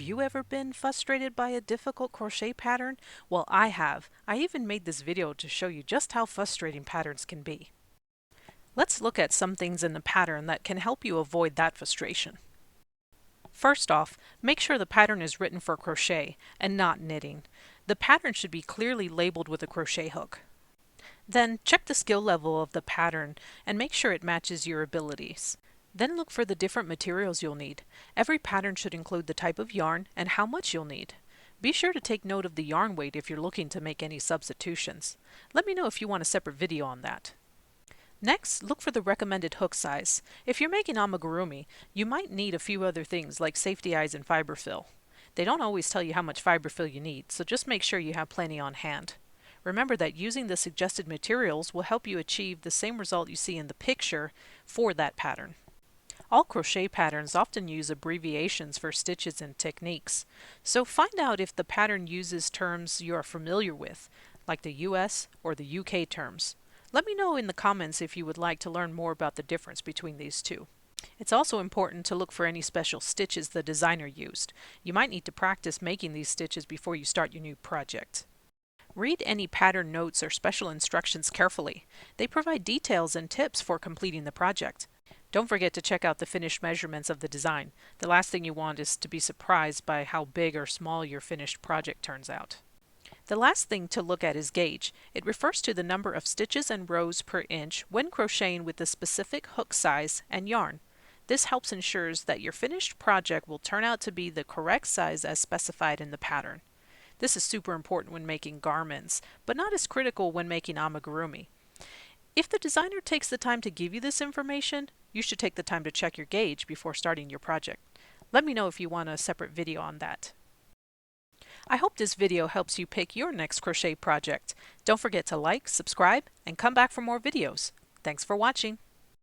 you ever been frustrated by a difficult crochet pattern? Well, I have. I even made this video to show you just how frustrating patterns can be. Let's look at some things in the pattern that can help you avoid that frustration. First off, make sure the pattern is written for crochet and not knitting. The pattern should be clearly labeled with a crochet hook. Then check the skill level of the pattern and make sure it matches your abilities. Then look for the different materials you'll need. Every pattern should include the type of yarn and how much you'll need. Be sure to take note of the yarn weight if you're looking to make any substitutions. Let me know if you want a separate video on that. Next, look for the recommended hook size. If you're making amigurumi, you might need a few other things like safety eyes and fiber fill. They don't always tell you how much fiber fill you need, so just make sure you have plenty on hand. Remember that using the suggested materials will help you achieve the same result you see in the picture for that pattern. All crochet patterns often use abbreviations for stitches and techniques, so find out if the pattern uses terms you are familiar with, like the US or the UK terms. Let me know in the comments if you would like to learn more about the difference between these two. It's also important to look for any special stitches the designer used. You might need to practice making these stitches before you start your new project. Read any pattern notes or special instructions carefully. They provide details and tips for completing the project. Don't forget to check out the finished measurements of the design. The last thing you want is to be surprised by how big or small your finished project turns out. The last thing to look at is gauge. It refers to the number of stitches and rows per inch when crocheting with the specific hook size and yarn. This helps ensures that your finished project will turn out to be the correct size as specified in the pattern. This is super important when making garments, but not as critical when making amigurumi. If the designer takes the time to give you this information, you should take the time to check your gauge before starting your project. Let me know if you want a separate video on that. I hope this video helps you pick your next crochet project. Don't forget to like, subscribe, and come back for more videos. Thanks for watching.